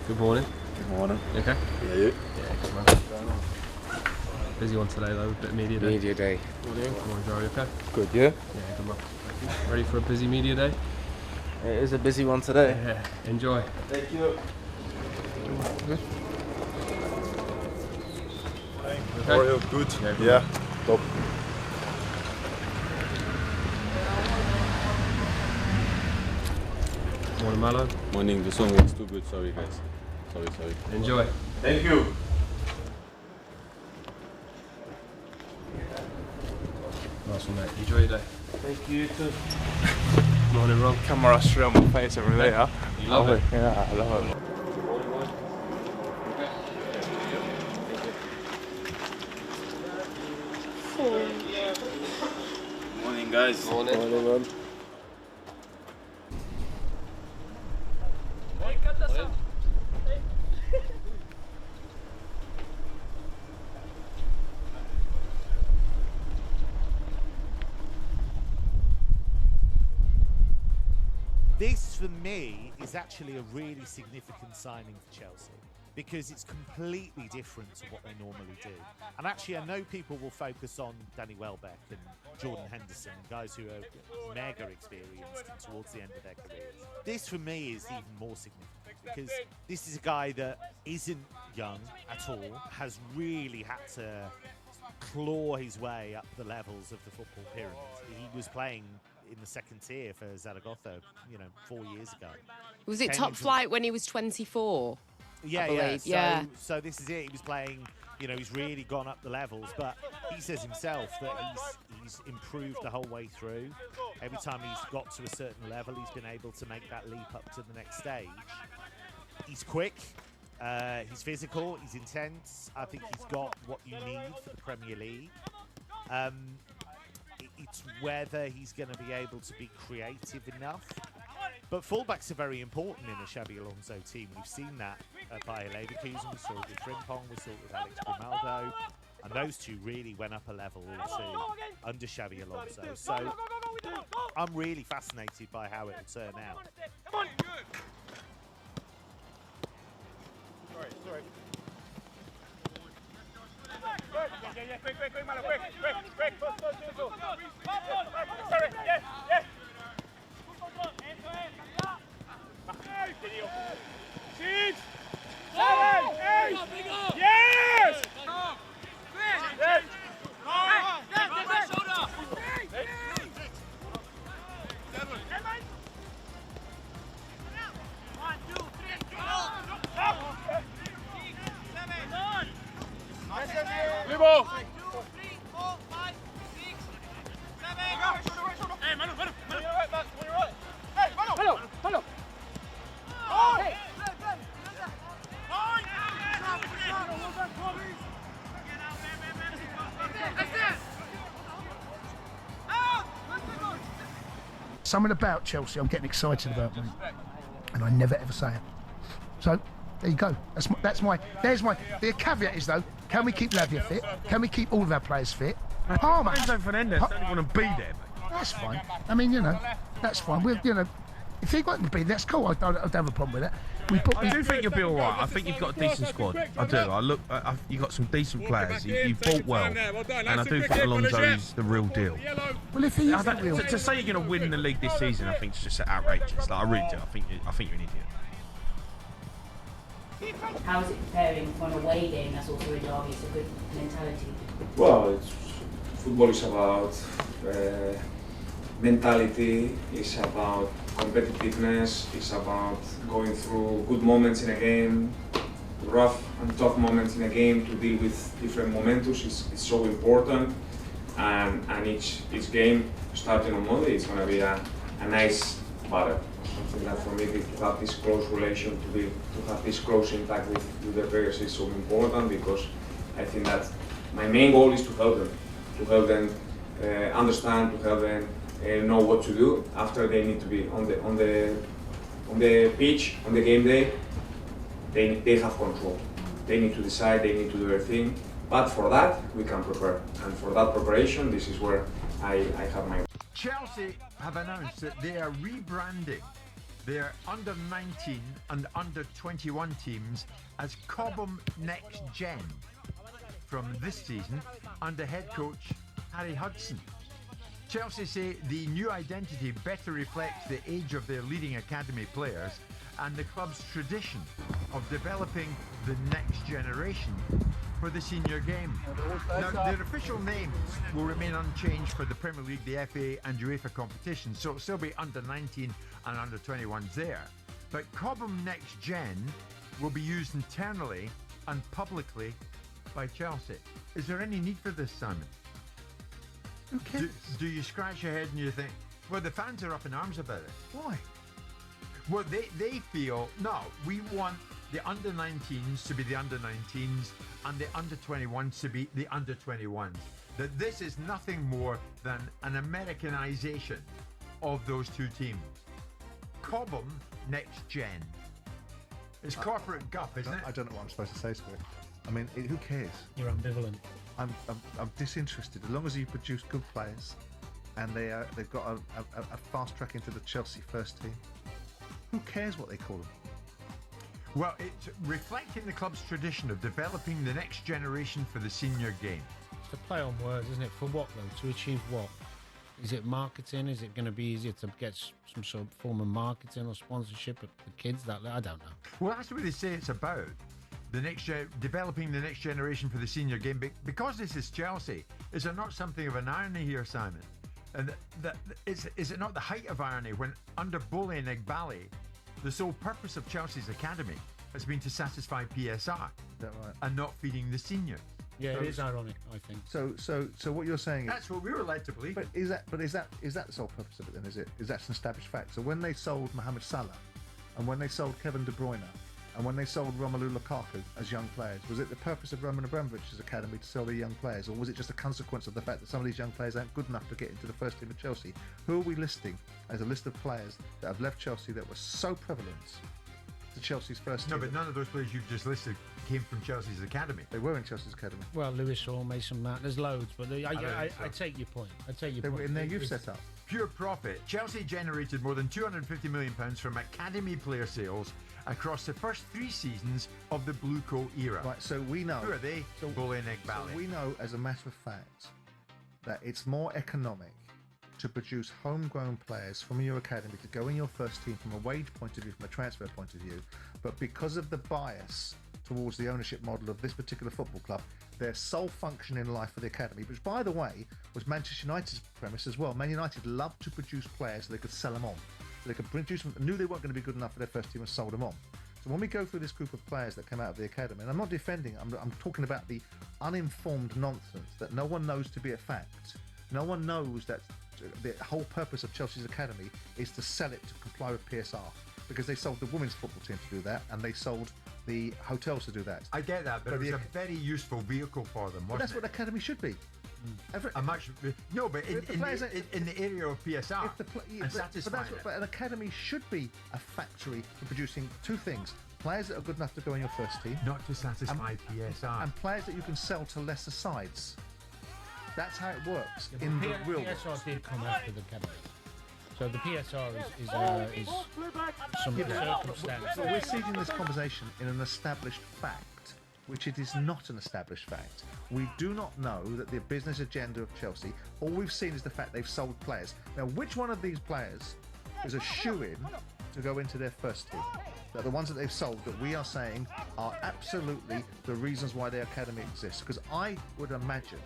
Good morning. Good morning. You okay? Yeah, you? Yeah, good man. Busy one today though, a bit of media day. Media day. Morning. Morning, Joe. You okay? Good, yeah? Yeah, good man. Ready for a busy media day? It is a busy one today. Yeah, enjoy. Thank you. Okay? How are you? Good. Yeah, good. Yeah. Top. Morning, Malo. Morning, the song was too good, sorry guys. Sorry. Enjoy. Thank you. Nice one, mate. Enjoy your day. Thank you too. Morning, Rob. Camera straight on my face every day, huh? You love it? Yeah, I love it. Morning guys. Morning. Morning, man. This, for me, is actually a really significant signing for Chelsea because it's completely different to what they normally do. And actually, I know people will focus on Danny Welbeck and Jordan Henderson, guys who are mega experienced and towards the end of their careers. This, for me, is even more significant because this is a guy that isn't young at all, has really had to claw his way up the levels of the football pyramid. He was playing in the second tier for Zaragoza, 4 years ago. Was it top flight when he was 24? Yeah. So this is it. He was playing, he's really gone up the levels, but he says himself that he's improved the whole way through. Every time he's got to a certain level, he's been able to make that leap up to the next stage. He's quick. He's physical. He's intense. I think he's got what you need for the Premier League. It's whether he's going to be able to be creative enough. But fullbacks are very important in a Xabi Alonso team. We've seen that at Bayer Leverkusen. We saw it with Frimpong. We saw it with Alex Grimaldo. And those two really went up a level too under Xabi Alonso. So I'm really fascinated by how it will turn out. Sorry. Quick, Malo, quick. Sorry, yes. Six, 7, 8, yes! Yes! Vivo! 3, 4, 5, 6, 7. Hey, Manu! Hey, Manu! Hey! Something about Chelsea I'm getting excited about, mate. And I never ever say it. So there you go. The caveat is though, can we keep Lavia fit? Can we keep all of our players fit? Palmer. Enzo Fernandez don't want to be there, mate. That's fine. I mean, that's fine. If he won't be, that's cool. I don't have a problem with that. I do think you'll be all right. I think you've got a decent squad. I do. You've got some decent players. You've bought well, and I do think Alonso is the real deal. Well, if he is the real to say you're going to win the league this season, I think it's just outrageous. Like, I really do. I think you're an idiot. How is it preparing for an away game that's also a derby? It's a good mentality. Well, football is about mentality, it's about competitiveness, it's about going through good moments in a game, rough and tough moments in a game to deal with different momentus is so important. And each game starting on Monday is going to be a nice battle. Something that for me to have this close relation, to have this close impact with the players is so important, because I think that my main goal is to help them understand, to help them know what to do after they need to be on the pitch, on the game day. They have control. They need to decide, they need to do their thing. But for that, we can prepare. And for that preparation, this is where I have my... Chelsea have announced that they are rebranding their under 19 and under 21 teams as Cobham Next Gen from this season under head coach Harry Hudson. Chelsea say the new identity better reflects the age of their leading academy players and the club's tradition of developing the next generation for the senior game. Now, their official names will remain unchanged for the Premier League, the FA and UEFA competitions, so it'll still be under 19 and under 21s there. But Cobham Next Gen will be used internally and publicly by Chelsea. Is there any need for this, Simon? Who cares? Do you scratch your head and you think, well, the fans are up in arms about it? Why? Well, they feel, no, we want the under 19s to be the under 19s and the under 21s to be the under 21s. That this is nothing more than an Americanization of those two teams. Cobham Next Gen. It's corporate guff, isn't it? I don't know what I'm supposed to say to it. I mean, who cares? You're ambivalent. I'm disinterested. As long as you produce good players and they've got a fast track into the Chelsea first team, who cares what they call them? Well, it's reflecting the club's tradition of developing the next generation for the senior game. It's a play on words, isn't it? For what, though? To achieve what? Is it marketing? Is it going to be easier to get some sort of form of marketing or sponsorship at the kids? I don't know. Well, that's what they say it's about. The developing the next generation for the senior game. Because this is Chelsea, is there not something of an irony here, Simon? And is it not the height of irony when under Bully and Igbali, the sole purpose of Chelsea's academy has been to satisfy PSR, is that right? And not feeding the seniors? Yeah, it is ironic, I think. So what you're saying is that's what we were led to believe. But is that the sole purpose of it then? Is that an established fact? So when they sold Mohamed Salah, and when they sold Kevin De Bruyne, and when they sold Romelu Lukaku as young players, was it the purpose of Roman Abramovich's academy to sell the young players, or was it just a consequence of the fact that some of these young players aren't good enough to get into the first team of Chelsea? Who are we listing as a list of players that have left Chelsea that were so prevalent to Chelsea's first team? No, but none of those players you've just listed came from Chelsea's academy. They were in Chelsea's academy. Well, Lewis Hall, Mason Mount, there's loads, but I take your point. They were in their youth setup. Pure profit. Chelsea generated more than £250 million from academy player sales across the first 3 seasons of the Blue Coat era. Right, so we know. Who are they? Bully and Igbali. So we know, as a matter of fact, that it's more economic to produce homegrown players from your academy to go in your first team from a wage point of view, from a transfer point of view, but because of the bias towards the ownership model of this particular football club, their sole function in life for the academy, which by the way was Manchester United's premise as well. Man United loved to produce players so they could sell them on. So they could produce them, knew they weren't going to be good enough for their first team and sold them on. So when we go through this group of players that came out of the academy, and I'm not defending, I'm talking about the uninformed nonsense that no one knows to be a fact. No one knows that the whole purpose of Chelsea's academy is to sell it to comply with PSR, because they sold the women's football team to do that, and they sold the hotels to do that. I get that, but it was a very useful vehicle for them, wasn't that's what the academy should be. But in the area of PSR, but an academy should be a factory for producing 2 things: players that are good enough to go in your first team, not to satisfy PSR, and players that you can sell to lesser sides. That's how it works in the real world. PSR did come after the academy. So the PSR is some circumstance. But we're seeing this conversation in an established fact, which it is not an established fact. We do not know that the business agenda of Chelsea, all we've seen is the fact they've sold players. Now, which one of these players is a shoe-in to go into their first team? That the ones that they've sold that we are saying are absolutely the reasons why their academy exists. Because I would imagine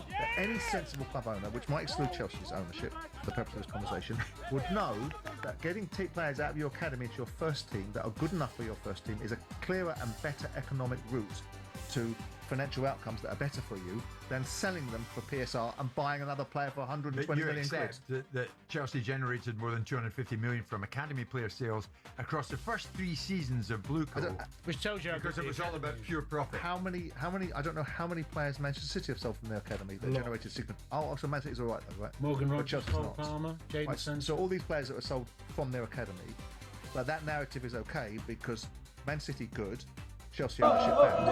that any sensible club owner, which might exclude Chelsea's ownership for the purpose of this conversation, would know that getting players out of your academy into your first team that are good enough for your first team is a clearer and better economic route to financial outcomes that are better for you than selling them for PSR and buying another player for 120 million quid. That Chelsea generated more than 250 million from academy player sales across the first 3 seasons of Blue Coat, which tells you because it was all about pure profit. How many? I don't know how many players Manchester City have sold from their academy that generated significant. Oh, so Man City's all right though, right? Morgan Rogers, Cole Palmer, Jadon Sancho. So all these players that were sold from their academy, but that narrative is okay because Man City good, Chelsea ownership bad.